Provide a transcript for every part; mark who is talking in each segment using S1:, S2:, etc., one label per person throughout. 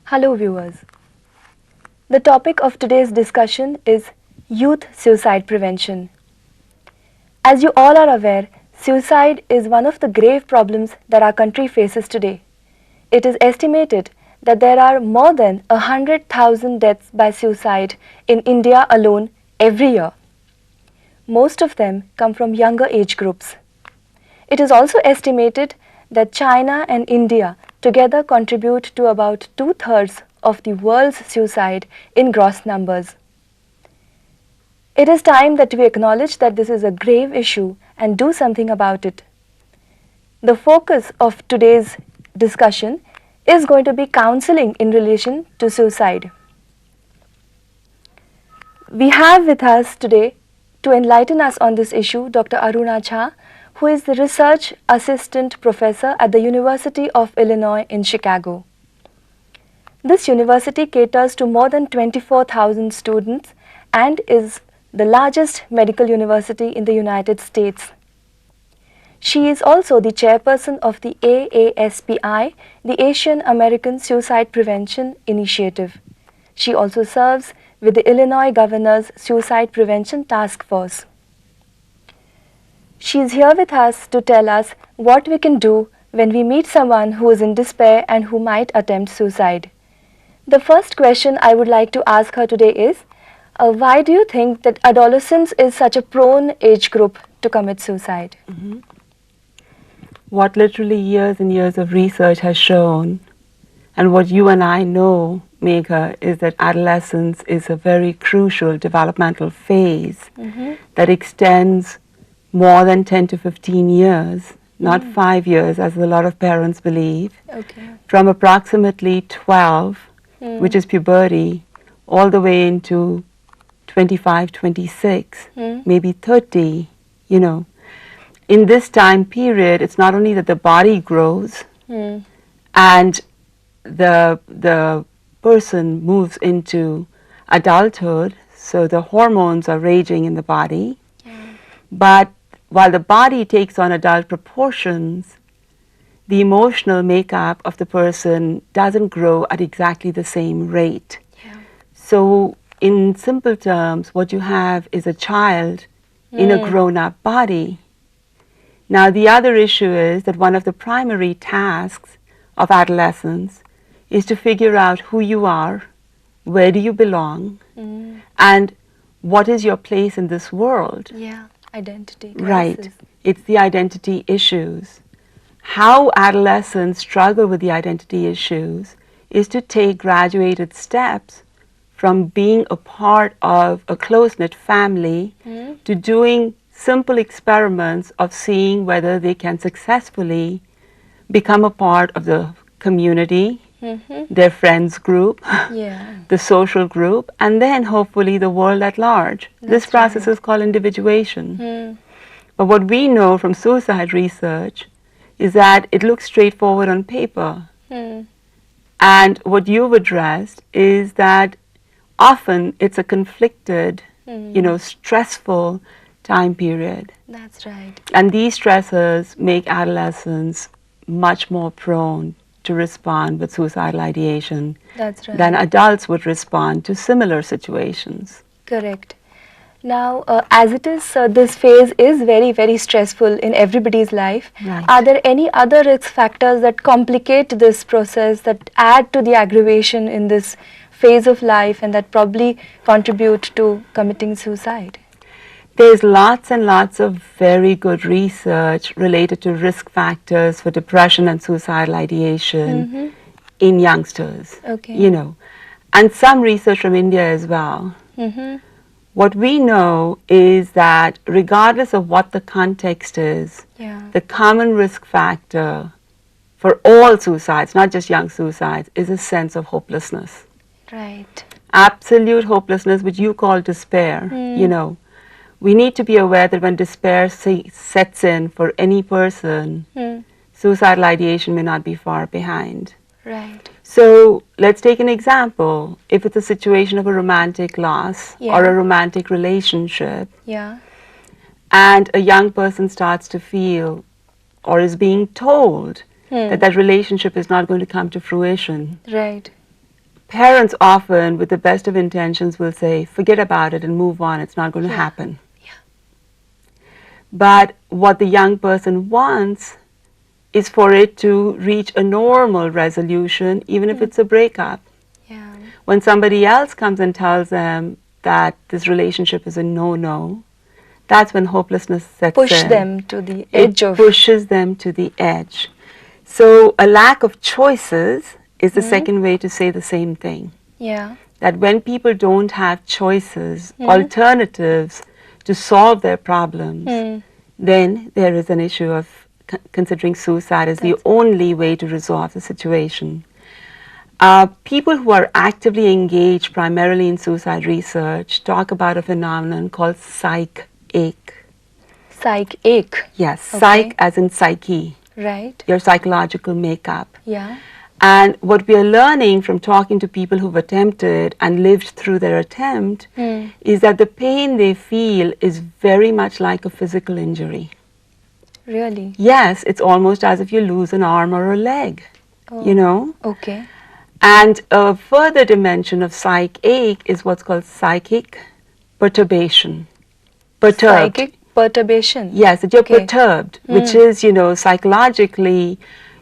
S1: Hello viewers. The topic of today's discussion is youth suicide prevention. As you all are aware, suicide is one of the grave problems that our country faces today. It is estimated that there are more than 100,000 deaths by suicide in India alone every year. Most of them come from younger age groups. It is also estimated that China and India together contribute to about 2/3 of the world's suicide in gross numbers. It is time that we acknowledge that this is a grave issue and do something about it. The focus of today's discussion is going to be counseling in relation to suicide. We have with us today to enlighten us on this issue Dr. Aruna, who is the Research Assistant Professor at the University of Illinois in Chicago. This university caters to more than 24,000 students and is the largest medical university in the United States. She is also the chairperson of the AASPI, the Asian American Suicide Prevention Initiative. She also serves with the Illinois Governor's Suicide Prevention Task Force. She is here with us to tell us what we can do when we meet someone who is in despair and who might attempt suicide. The first question I would like to ask her today is, why do you think that adolescence is such a prone age group to commit suicide?
S2: What literally years and years of research has shown, and what you and I know, Megha, is that adolescence is a very crucial developmental phase that extends more than 10 to 15 years, not 5 years as a lot of parents believe, from approximately 12, which is puberty, all the way into 25, 26, maybe 30, you know. In this time period, it's not only that the body grows and the person moves into adulthood, so the hormones are raging in the body, but while the body takes on adult proportions, the emotional makeup of the person doesn't grow at exactly the same rate. So in simple terms, what you have is a child in a grown-up body. Now the other issue is that one of the primary tasks of adolescence is to figure out who you are, where do you belong, and what is your place in this world.
S1: Identity crisis.
S2: Right. It's the identity issues. How adolescents struggle with the identity issues is to take graduated steps from being a part of a close-knit family to doing simple experiments of seeing whether they can successfully become a part of the community, their friends group, the social group, and then hopefully the world at large. This process is called individuation. But what we know from suicide research is that it looks straightforward on paper. And what you've addressed is that often it's a conflicted, stressful time period.
S1: That's right.
S2: And these stressors make adolescents much more prone to respond with suicidal ideation than adults would respond to similar situations.
S1: Correct. Now, as it is, this phase is very, very stressful in everybody's life. Are there any other risk factors that complicate this process, that add to the aggravation in this phase of life and that probably contribute to committing suicide?
S2: There's lots and lots of very good research related to risk factors for depression and suicidal ideation in youngsters, and some research from India as well. What we know is that regardless of what the context is, the common risk factor for all suicides, not just young suicides, is a sense of hopelessness.
S1: Right.
S2: Absolute hopelessness, which you call despair, We need to be aware that when despair sets in for any person, suicidal ideation may not be far behind.
S1: Right.
S2: So let's take an example. If it's a situation of a romantic loss or a romantic relationship, and a young person starts to feel or is being told that that relationship is not going to come to fruition.
S1: Right.
S2: Parents often, with the best of intentions, will say, forget about it and move on, it's not going to happen. But what the young person wants is for it to reach a normal resolution, even if it's a breakup. When somebody else comes and tells them that this relationship is a no-no, that's when hopelessness sets in.
S1: Push them to the edge
S2: It pushes them to the edge. So a lack of choices is the second way to say the same thing. That when people don't have choices, alternatives to solve their problems, then there is an issue of considering suicide as the only way to resolve the situation. People who are actively engaged primarily in suicide research talk about a phenomenon called psych-ache.
S1: Psych-ache?
S2: Yes, psych as in psyche.
S1: Right.
S2: Your psychological makeup. And what we are learning from talking to people who've attempted and lived through their attempt is that the pain they feel is very much like a physical injury.
S1: Really?
S2: Yes, it's almost as if you lose an arm or a leg, you know?
S1: Okay.
S2: And a further dimension of psych-ache is what's called psychic perturbation. Perturbed.
S1: Psychic perturbation?
S2: Yes, that you're perturbed, which is, you know, psychologically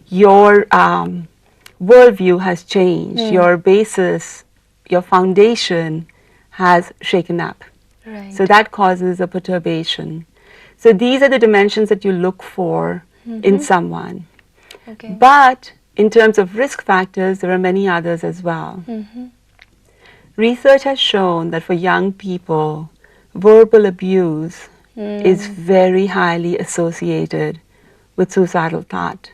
S2: your worldview has changed, your basis, your foundation has shaken up.
S1: Right.
S2: So that causes a perturbation. So these are the dimensions that you look for in someone.
S1: Okay.
S2: But in terms of risk factors, there are many others as well. Research has shown that for young people, verbal abuse is very highly associated with suicidal thought.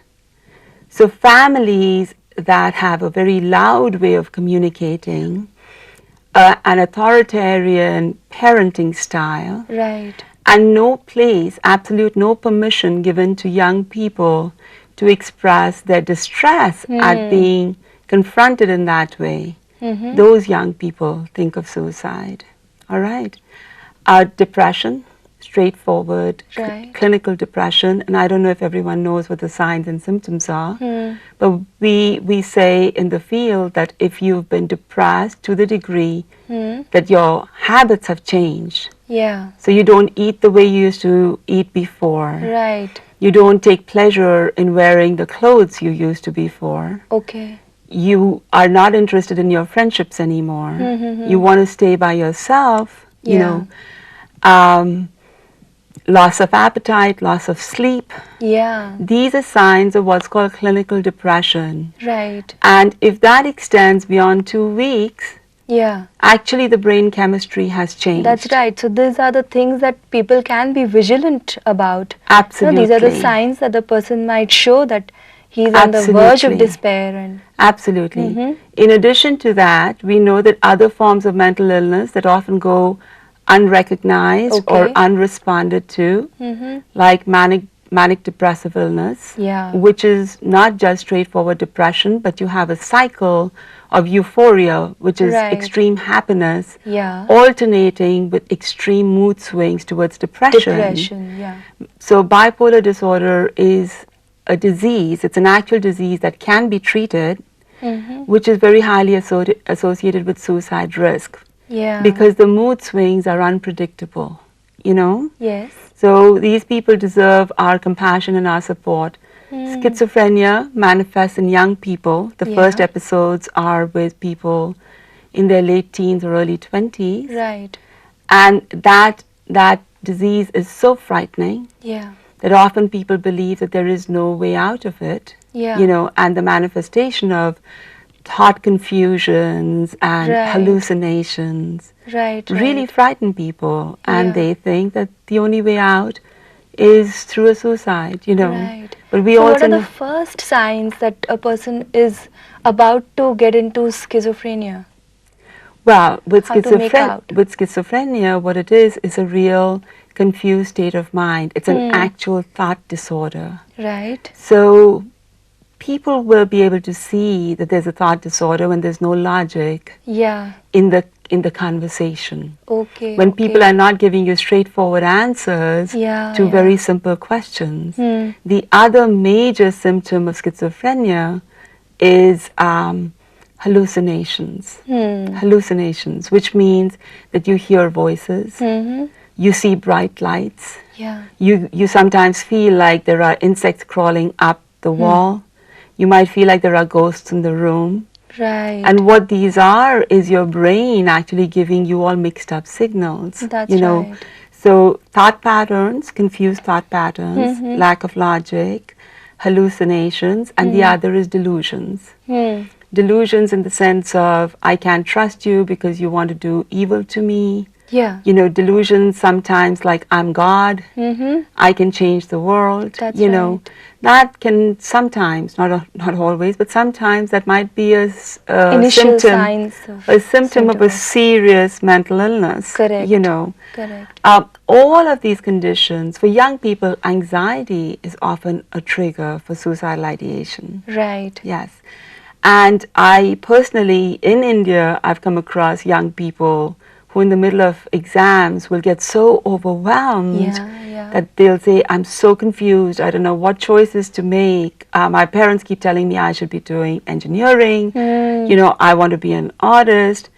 S2: So families that have a very loud way of communicating, an authoritarian parenting style,
S1: Right.
S2: and no place, absolute no permission given to young people to express their distress at being confronted in that way, those young people think of suicide. All right. Depression, straightforward, clinical depression, and I don't know if everyone knows what the signs and symptoms are, but we say in the field that if you've been depressed to the degree that your habits have changed, so you don't eat the way you used to eat before,
S1: Right.
S2: you don't take pleasure in wearing the clothes you used to before,
S1: Okay.
S2: you are not interested in your friendships anymore, you want to stay by yourself, you know, loss of appetite, loss of sleep. These are signs of what's called clinical depression.
S1: Right.
S2: And if that extends beyond 2 weeks, actually the brain chemistry has changed.
S1: That's right. So these are the things that people can be vigilant about.
S2: Absolutely.
S1: So these are the signs that the person might show that he's on the verge of despair. And
S2: Absolutely. In addition to that, we know that other forms of mental illness that often go unrecognized or unresponded to, like manic depressive illness, which is not just straightforward depression, but you have a cycle of euphoria, which is extreme happiness, alternating with extreme mood swings towards depression. So bipolar disorder is a disease, it's an actual disease that can be treated, which is very highly associated with suicide risk. Because the mood swings are unpredictable, you know?
S1: Yes.
S2: So these people deserve our compassion and our support. Schizophrenia manifests in young people. The first episodes are with people in their late teens or early 20s.
S1: Right.
S2: And that disease is so frightening that often people believe that there is no way out of it, you know, and the manifestation of thought confusions and hallucinations really frighten people, and they think that the only way out is through a suicide, you know. But we
S1: so
S2: also
S1: what are the first signs that a person is about to get into schizophrenia?
S2: Well, with schizophrenia, what it is a real confused state of mind. It's an actual thought disorder.
S1: Right.
S2: So people will be able to see that there's a thought disorder when there's no logic
S1: Yeah.
S2: in the conversation.
S1: Okay.
S2: When
S1: okay.
S2: people are not giving you straightforward answers
S1: Yeah,
S2: to
S1: yeah.
S2: very simple questions.
S1: Hmm.
S2: The other major symptom of schizophrenia is hallucinations. Hallucinations, which means that you hear voices,
S1: Mm-hmm.
S2: you see bright lights,
S1: Yeah.
S2: you sometimes feel like there are insects crawling up the wall, you might feel like there are ghosts in the room.
S1: Right.
S2: And what these are is your brain actually giving you all mixed up signals.
S1: That's
S2: you know.
S1: right.
S2: So thought patterns, confused thought patterns,
S1: Mhm.
S2: lack of logic, hallucinations, and the other is delusions.
S1: Hmm.
S2: Delusions in the sense of, I can't trust you because you want to do evil to me.
S1: Yeah.
S2: You know, delusions sometimes like, I'm God,
S1: Mm-hmm.
S2: I can change the world.
S1: That's
S2: you know,
S1: right.
S2: that can sometimes, not always, but sometimes that might be a
S1: Initial
S2: symptom,
S1: signs of
S2: a symptom of a
S1: symptom.
S2: serious mental illness.
S1: Correct.
S2: You know,
S1: Correct.
S2: all of these conditions for young people, anxiety is often a trigger for suicidal ideation.
S1: Right.
S2: Yes. And I personally, in India, I've come across young people who in the middle of exams will get so overwhelmed
S1: Yeah.
S2: that they'll say, I'm so confused, I don't know what choices to make. My parents keep telling me I should be doing engineering, you know, I want to be an artist.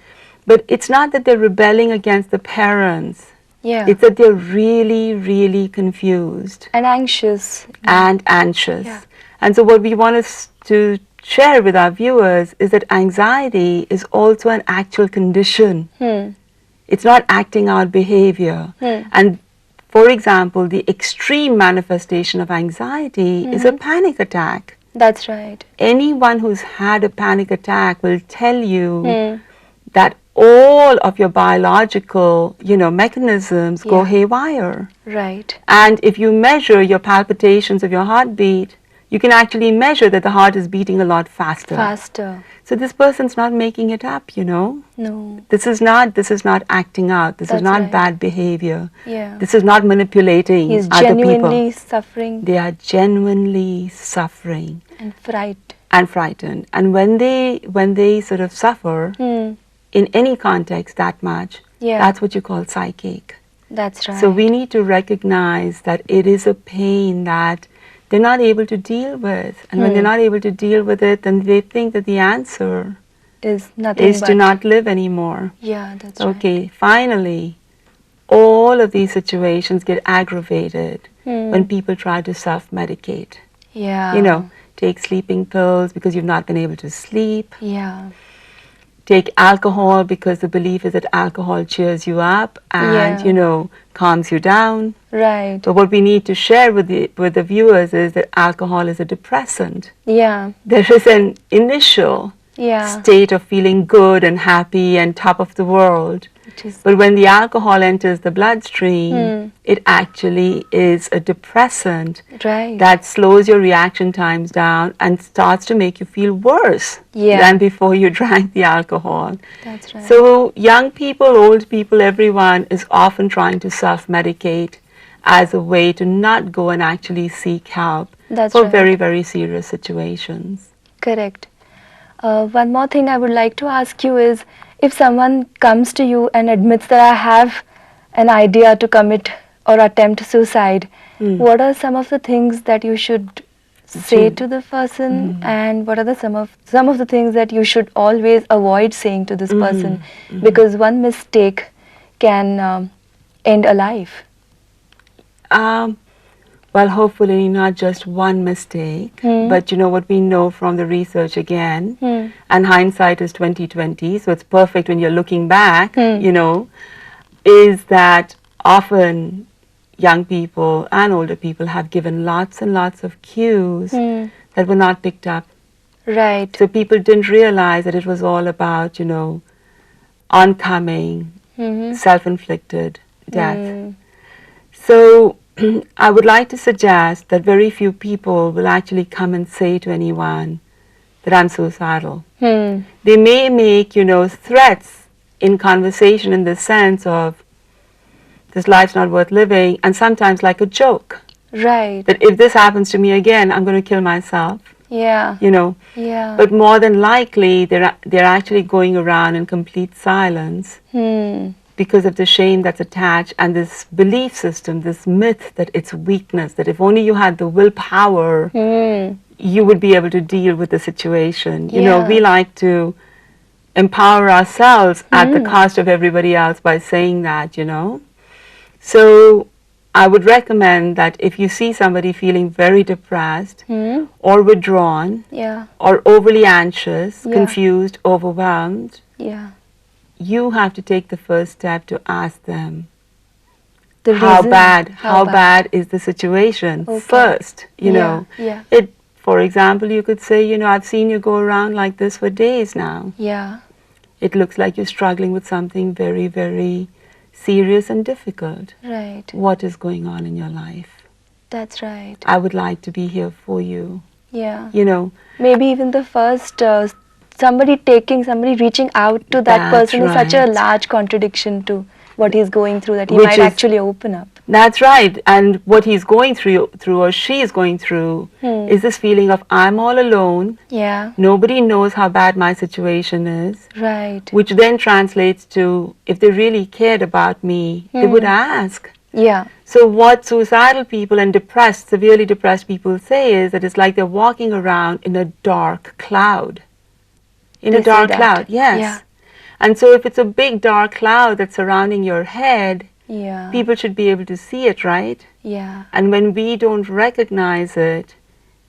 S2: But it's not that they're rebelling against the parents.
S1: Yeah.
S2: It's that they're really, really confused
S1: And anxious.
S2: and anxious.
S1: Yeah.
S2: And so what we want us to share with our viewers is that anxiety is also an actual condition. It's not acting out behavior. And for example, the extreme manifestation of anxiety is a panic attack.
S1: That's right.
S2: Anyone who's had a panic attack will tell you that all of your biological, you know, mechanisms go haywire.
S1: Right.
S2: And if you measure your palpitations of your heartbeat, you can actually measure that the heart is beating a lot faster.
S1: Faster.
S2: So this person's not making it up, you know.
S1: No.
S2: This is not acting out. This is
S1: That's
S2: not
S1: right.
S2: bad behavior.
S1: Yeah.
S2: This is not manipulating
S1: He's
S2: other
S1: genuinely
S2: people.
S1: suffering
S2: They are genuinely suffering
S1: and fright.
S2: and frightened. And when they sort of suffer in any context that much, that's what you call psychic.
S1: That's right.
S2: So we need to recognize that it is a pain that they're not able to deal with. And when they're not able to deal with it, then they think that the answer
S1: is nothing
S2: is
S1: but
S2: to not live anymore.
S1: Yeah, that's
S2: Okay, finally, all of these situations get aggravated when people try to self-medicate.
S1: Yeah.
S2: You know, take sleeping pills because you've not been able to sleep.
S1: Yeah.
S2: Take alcohol because the belief is that alcohol cheers you up and, you know, calms you down.
S1: Right.
S2: But what we need to share with the viewers is that alcohol is a depressant.
S1: Yeah.
S2: There is an initial state of feeling good and happy and top of the world. But when the alcohol enters the bloodstream, it actually is a depressant that slows your reaction times down and starts to make you feel worse than before you drank the alcohol.
S1: That's right.
S2: So young people, old people, everyone is often trying to self-medicate as a way to not go and actually seek help for very, very serious situations.
S1: Correct. One more thing I would like to ask you is, if someone comes to you and admits that I have an idea to commit or attempt suicide, what are some of the things that you should say to the person, and what are some of the things that you should always avoid saying to this person, because one mistake can end a life?
S2: Well, hopefully not just one mistake, but you know what we know from the research again, and hindsight is 20/20, so it's perfect when you're looking back, you know, is that often young people and older people have given lots and lots of cues that were not picked up.
S1: Right.
S2: So people didn't realize that it was all about, you know, oncoming, self-inflicted death. So I would like to suggest that very few people will actually come and say to anyone that I'm suicidal. They may make, you know, threats in conversation in the sense of, this life's not worth living, and sometimes like a joke.
S1: Right.
S2: That if this happens to me again, I'm going to kill myself.
S1: Yeah.
S2: you know.
S1: Yeah.
S2: But more than likely, they're actually going around in complete silence because of the shame that's attached and this belief system, this myth that it's weakness, that if only you had the willpower, you would be able to deal with the situation. You know, we like to empower ourselves at the cost of everybody else by saying that, you know. So I would recommend that if you see somebody feeling very depressed or withdrawn or overly anxious, confused, overwhelmed, you have to take the first step to ask them how bad is the situation first, you know. For example, you could say, you know, I've seen you go around like this for days now.
S1: Yeah.
S2: It looks like you're struggling with something very, very serious and difficult.
S1: Right.
S2: What is going on in your life?
S1: That's right.
S2: I would like to be here for you.
S1: Yeah.
S2: You know.
S1: Maybe even the first, somebody reaching out to that person is such a large contradiction to what he's going through, that he might actually open up.
S2: That's right. And what he's going through or she is going through is this feeling of I'm all alone.
S1: Yeah.
S2: Nobody knows how bad my situation is.
S1: Right.
S2: Which then translates to, if they really cared about me, they would ask.
S1: Yeah.
S2: So what suicidal people and severely depressed people say is that it's like they're walking around in a dark cloud. In a dark cloud, yes.
S1: Yeah.
S2: And so if it's a big dark cloud that's surrounding your head, people should be able to see it, right?
S1: Yeah.
S2: And when we don't recognize it,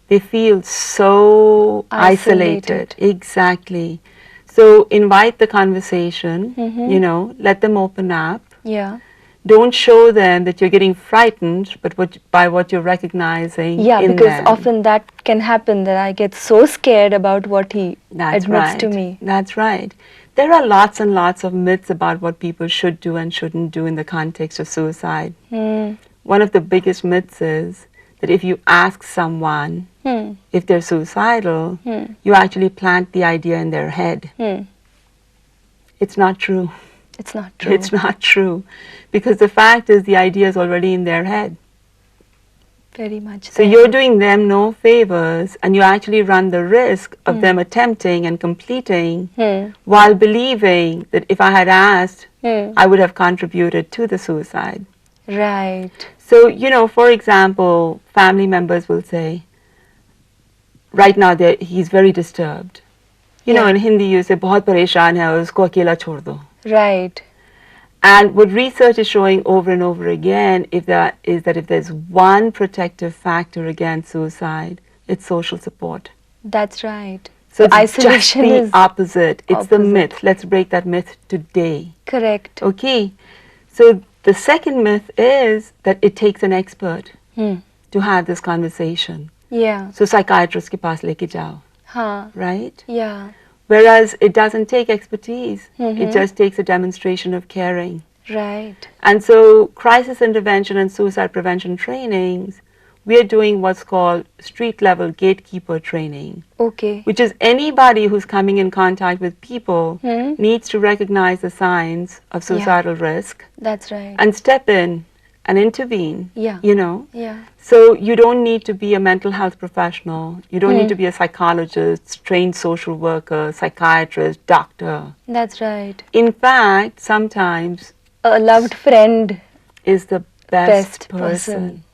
S2: they feel so isolated. Exactly. So invite the conversation, you know, let them open up.
S1: Yeah.
S2: Don't show them that you're getting frightened, but by what you're recognizing
S1: Yeah,
S2: in
S1: because
S2: them.
S1: often that can happen, that I get so scared about what he admits to me.
S2: That's right. There are lots and lots of myths about what people should do and shouldn't do in the context of suicide. One of the biggest myths is that if you ask someone if they're suicidal, you actually plant the idea in their head. It's not true.
S1: It's not true.
S2: It's not true. Because the fact is the idea is already in their head.
S1: Very much
S2: so. You're doing them no favors, and you actually run the risk of them attempting and completing while believing that if I had asked, I would have contributed to the suicide.
S1: Right.
S2: So, you know, for example, family members will say, right now he's very disturbed. You know, in Hindi you say, बहुत परेशान है, उसको अकेला छोड़ दो.
S1: Right.
S2: And what research is showing over and over again is that if there's one protective factor against suicide, it's social support.
S1: That's right.
S2: So it's
S1: isolation
S2: just the
S1: is
S2: opposite. It's the myth. Let's break that myth today.
S1: Correct.
S2: Okay. So the second myth is that it takes an expert to have this conversation.
S1: Yeah.
S2: So psychiatrist ke paas leke jao. Right?
S1: Yeah.
S2: Whereas it doesn't take expertise. It just takes a demonstration of caring.
S1: Right.
S2: And so crisis intervention and suicide prevention trainings, we are doing what's called street level gatekeeper training.
S1: Okay.
S2: Which is anybody who's coming in contact with people needs to recognize the signs of suicidal risk.
S1: That's right.
S2: And step in and intervene.
S1: Yeah.
S2: You know?
S1: Yeah.
S2: So you don't need to be a mental health professional. You don't need to be a psychologist, trained social worker, psychiatrist, doctor.
S1: That's right.
S2: In fact, sometimes
S1: a loved friend
S2: is the best person.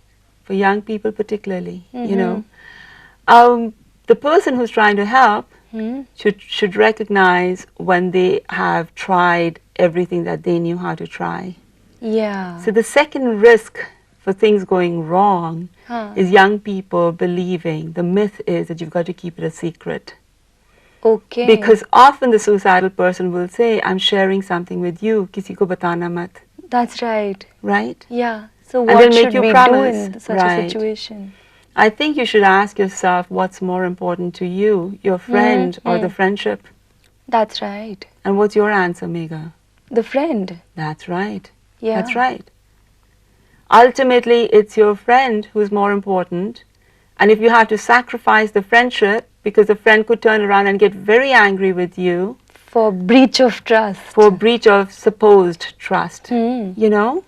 S2: For young people particularly, you know. The person who's trying to help should recognize when they have tried everything that they knew how to try.
S1: Yeah.
S2: So the second risk for things going wrong is young people believing the myth is that you've got to keep it a secret.
S1: Okay.
S2: Because often the suicidal person will say, I'm sharing something with you, kisi ko batana mat.
S1: That's right.
S2: Right?
S1: Yeah. So what should we do in such a situation?
S2: I think you should ask yourself what's more important to you, your friend or the friendship.
S1: That's right.
S2: And what's your answer, Megha?
S1: The friend.
S2: That's right.
S1: Yeah.
S2: That's right. Ultimately, it's your friend who's more important. And if you have to sacrifice the friendship, because the friend could turn around and get very angry with you.
S1: For breach of trust.
S2: For breach of supposed trust. You know?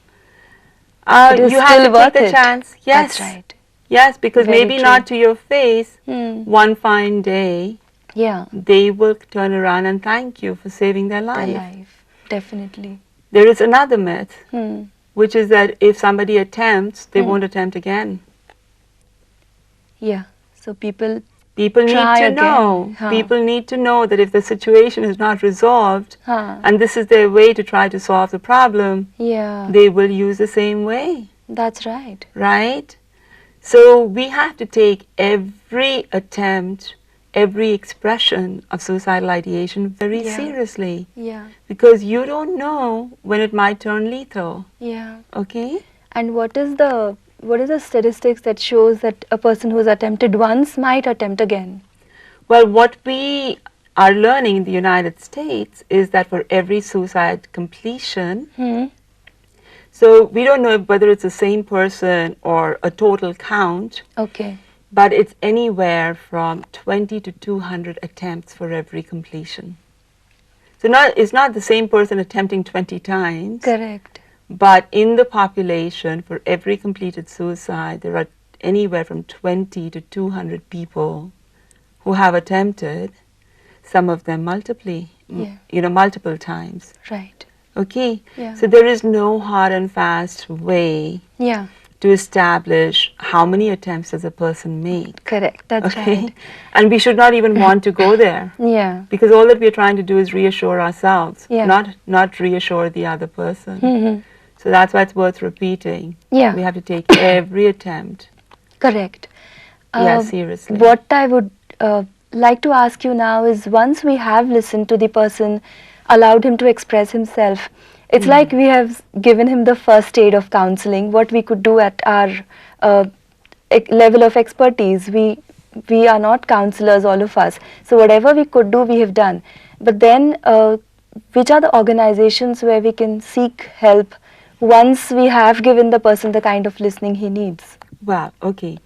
S1: It is
S2: you have to take the
S1: it.
S2: chance. Yes.
S1: That's right.
S2: Yes, because
S1: Very
S2: maybe
S1: true.
S2: not to your face,
S1: Hmm.
S2: one fine day,
S1: Yeah.
S2: they will turn around and thank you for saving their
S1: Their
S2: life.
S1: life. Definitely.
S2: There is another myth,
S1: Hmm.
S2: which is that if somebody attempts, they
S1: Hmm.
S2: won't attempt again.
S1: Yeah. So people
S2: People need
S1: try
S2: to
S1: again.
S2: know.
S1: Huh.
S2: People need to know that if the situation is not resolved,
S1: Huh.
S2: and this is their way to try to solve the problem,
S1: Yeah.
S2: they will use the same way,
S1: That's right.
S2: right? So we have to take every attempt, every expression of suicidal ideation very
S1: Yeah.
S2: seriously,
S1: Yeah.
S2: because you don't know when it might turn lethal,
S1: Yeah.
S2: okay?
S1: And what is the statistics that shows that a person who's attempted once might attempt again?
S2: Well, what we are learning in the United States is that for every suicide completion,
S1: Hmm.
S2: so we don't know whether it's the same person or a total count,
S1: Okay.
S2: but it's anywhere from 20 to 200 attempts for every completion. So it's not the same person attempting 20 times,
S1: Correct.
S2: but in the population, for every completed suicide, there are anywhere from 20 to 200 people who have attempted, some of them multiple times.
S1: Right.
S2: Okay?
S1: Yeah.
S2: So there is no hard and fast way
S1: Yeah.
S2: to establish how many attempts does a person make.
S1: Correct. That's
S2: Okay?
S1: right.
S2: And we should not even want to go there.
S1: Yeah.
S2: Because all that we're trying to do is reassure ourselves,
S1: Yeah.
S2: not reassure the other person.
S1: Mm-hmm.
S2: So that's why it's worth repeating.
S1: Yeah.
S2: We have to take every attempt.
S1: Correct.
S2: Yeah, seriously.
S1: What I would like to ask you now is, once we have listened to the person, allowed him to express himself, it's like we have given him the first aid of counseling, what we could do at our level of expertise. We are not counselors, all of us. So whatever we could do, we have done. But then, which are the organizations where we can seek help once we have given the person the kind of listening he needs?
S2: Well, okay.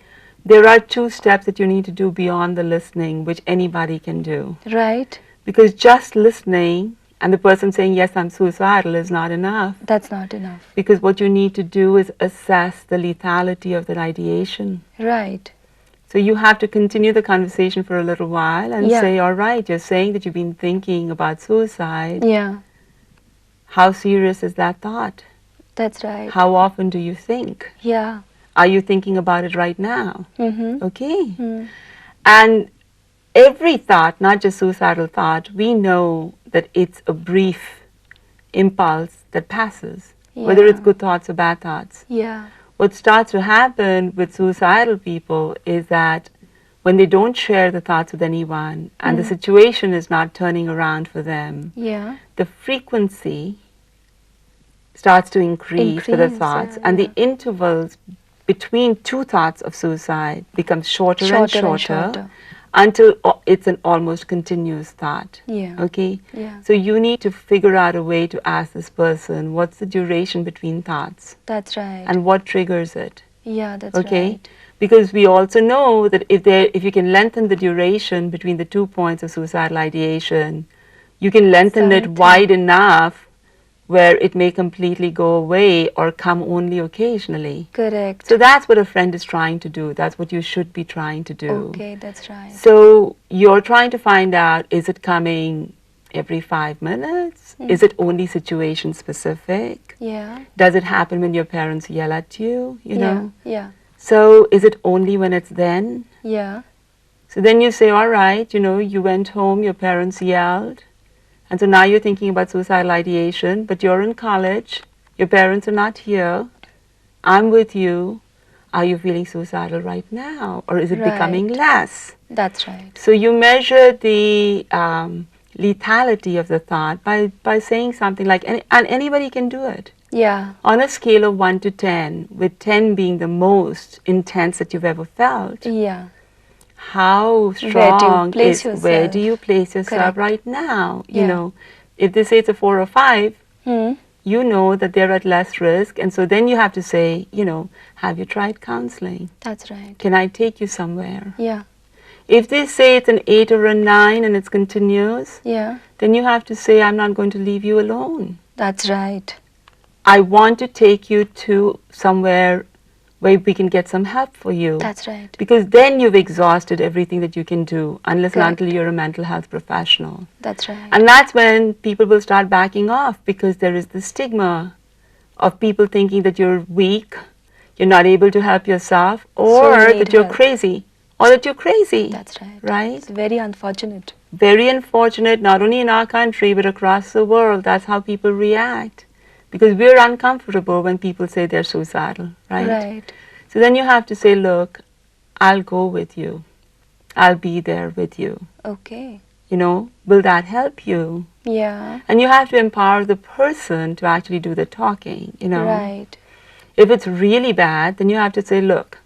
S2: There are 2 steps that you need to do beyond the listening, which anybody can do.
S1: Right?
S2: Because just listening and the person saying, yes, I'm suicidal, is not enough.
S1: That's not enough.
S2: Because what you need to do is assess the lethality of that ideation.
S1: Right.
S2: So you have to continue the conversation for a little while and say, all right, you're saying that you've been thinking about suicide.
S1: Yeah.
S2: How serious is that thought?
S1: That's right.
S2: How often do you think?
S1: Yeah.
S2: Are you thinking about it right now?
S1: Mm-hmm.
S2: Okay.
S1: Mm.
S2: And every thought, not just suicidal thought, we know that it's a brief impulse that passes, whether it's good thoughts or bad thoughts.
S1: Yeah.
S2: What starts to happen with suicidal people is that when they don't share the thoughts with anyone and the situation is not turning around for them,
S1: Yeah.
S2: the frequency starts to increase for the thoughts, and the intervals between 2 thoughts of suicide becomes shorter and shorter until it's an almost continuous thought.
S1: Yeah.
S2: Okay?
S1: Yeah.
S2: So you need to figure out a way to ask this person, what's the duration between thoughts?
S1: That's right.
S2: And what triggers it?
S1: Yeah, that's
S2: Okay?
S1: right.
S2: Because we also know that if you can lengthen the duration between the 2 points of suicidal ideation, you can lengthen it wide enough where it may completely go away or come only occasionally.
S1: Correct.
S2: So that's what a friend is trying to do. That's what you should be trying to do.
S1: Okay, that's right.
S2: So you're trying to find out, is it coming every 5 minutes? Is it only situation specific?
S1: Yeah.
S2: Does it happen when your parents yell at you, you know?
S1: Yeah.
S2: So is it only when it's then?
S1: Yeah.
S2: So then you say, all right, you know, you went home, your parents yelled, and so now you're thinking about suicidal ideation, but you're in college, your parents are not here, I'm with you. Are you feeling suicidal right now? Or is it becoming less?
S1: That's right.
S2: So you measure the lethality of the thought by saying something like, and anybody can do it.
S1: Yeah.
S2: On a scale of 1 to 10, with 10 being the most intense that you've ever felt,
S1: Yeah.
S2: how strong where do you place yourself
S1: Correct.
S2: right now?
S1: Yeah.
S2: You know, if they say it's a 4 or 5, you know that they're at less risk, and so then you have to say, you know, have you tried counseling?
S1: That's right.
S2: Can I take you somewhere?
S1: Yeah.
S2: If they say it's an 8 or a 9 and it's continuous,
S1: Yeah.
S2: then you have to say, I'm not going to leave you alone.
S1: That's right.
S2: I want to take you to somewhere where we can get some help for you.
S1: That's right.
S2: Because then you've exhausted everything that you can do, unless and
S1: Correct.
S2: until you're a mental health professional.
S1: That's right.
S2: And that's when people will start backing off, because there is the stigma of people thinking that you're weak, you're not able to help yourself, or
S1: you need
S2: that you're
S1: help.
S2: crazy, or that you're crazy.
S1: That's right.
S2: Right?
S1: It's very unfortunate.
S2: Very unfortunate, not only in our country, but across the world. That's how people react. Because we're uncomfortable when people say they're suicidal, right?
S1: Right.
S2: So then you have to say, look, I'll go with you. I'll be there with you.
S1: Okay.
S2: You know, will that help you?
S1: Yeah.
S2: And you have to empower the person to actually do the talking, you know.
S1: Right.
S2: If it's really bad, then you have to say, look,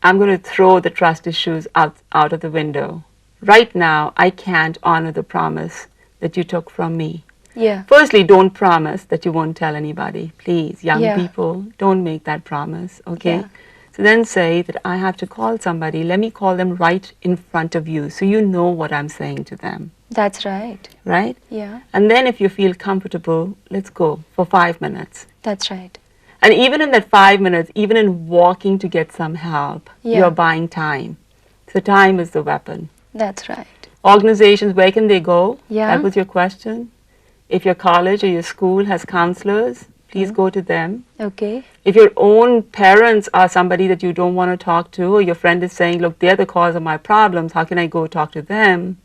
S2: I'm going to throw the trust issues out of the window. Right now, I can't honor the promise that you took from me.
S1: Yeah.
S2: Firstly, don't promise that you won't tell anybody. Please, young
S1: Yeah.
S2: people, don't make that promise, okay?
S1: Yeah.
S2: So then say that I have to call somebody. Let me call them right in front of you so you know what I'm saying to them,
S1: That's right.
S2: right?
S1: Yeah.
S2: And then if you feel comfortable, let's go for 5 minutes.
S1: That's right.
S2: And even in that 5 minutes, even in walking to get some help,
S1: Yeah.
S2: you're buying time. So time is the weapon.
S1: That's right.
S2: Organizations, where can they go?
S1: Yeah.
S2: That was your question. If your college or your school has counselors, please go to them.
S1: Okay.
S2: If your own parents are somebody that you don't want to talk to, or your friend is saying, look, they're the cause of my problems, how can I go talk to them?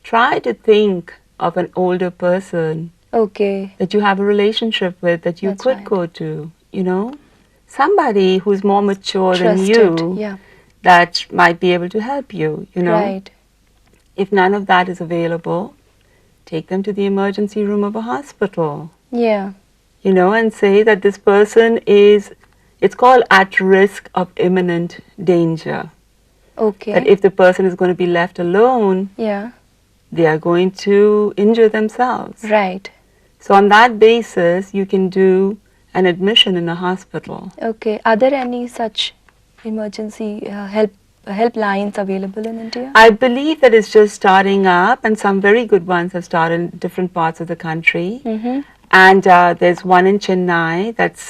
S2: Try to think of an older person
S1: Okay.
S2: that you have a relationship with, that you
S1: That's
S2: could
S1: right.
S2: go to, you know? Somebody who's more mature than
S1: Trusted.
S2: you
S1: Yeah.
S2: that might be able to help you, you know?
S1: Right.
S2: If none of that is available, take them to the emergency room of a hospital,
S1: Yeah.
S2: you know, and say that this person is, it's called at risk of imminent danger.
S1: Okay.
S2: That if the person is going to be left alone,
S1: Yeah.
S2: they are going to injure themselves.
S1: Right.
S2: So on that basis, you can do an admission in a hospital.
S1: Okay. Are there any such emergency helplines available in India?
S2: I believe that it's just starting up, and some very good ones have started in different parts of the country.
S1: Mm-hmm.
S2: And there's one in Chennai that's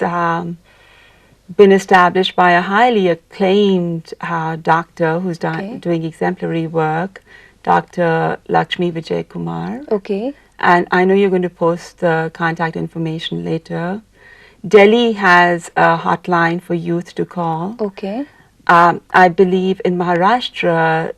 S2: been established by a highly acclaimed doctor who's
S1: Okay.
S2: doing exemplary work, Dr. Lakshmi Vijay Kumar.
S1: Okay.
S2: And I know you're going to post the contact information later. Delhi has a hotline for youth to call.
S1: Okay.
S2: I believe in Maharashtra,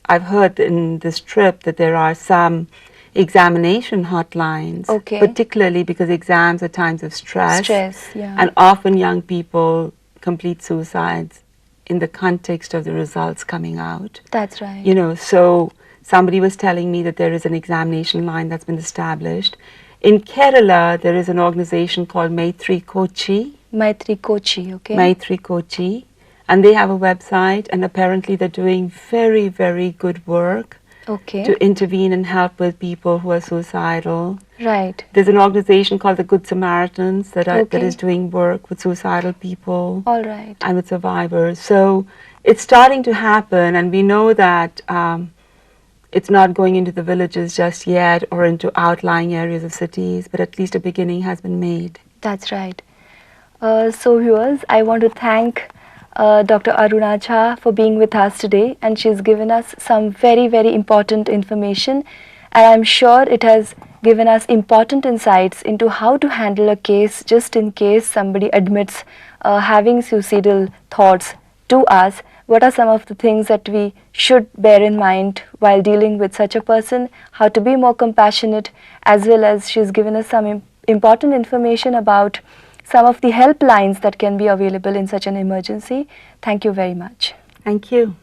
S2: I've heard in this trip that there are some examination hotlines,
S1: Okay.
S2: particularly because exams are times of stress.
S1: Stress. Yeah.
S2: And often young people complete suicides in the context of the results coming out.
S1: That's right.
S2: You know, so somebody was telling me that there is an examination line that's been established. In Kerala, there is an organization called Maitri Kochi.
S1: Maitri Kochi. Okay.
S2: Maitri Kochi, and they have a website, and apparently they're doing very, very good work
S1: Okay.
S2: to intervene and help with people who are suicidal.
S1: Right.
S2: There's an organization called the Good Samaritans that
S1: Okay.
S2: is doing work with suicidal people
S1: All right.
S2: and with survivors. So it's starting to happen, and we know that it's not going into the villages just yet or into outlying areas of cities, but at least a beginning has been made.
S1: That's right. So viewers, I want to thank Dr. Aruna for being with us today, and she's given us some very, very important information, and I'm sure it has given us important insights into how to handle a case just in case somebody admits having suicidal thoughts to us. What are some of the things that we should bear in mind while dealing with such a person, how to be more compassionate, as well as she's given us some important information about some of the helplines that can be available in such an emergency. Thank you very much.
S2: Thank you.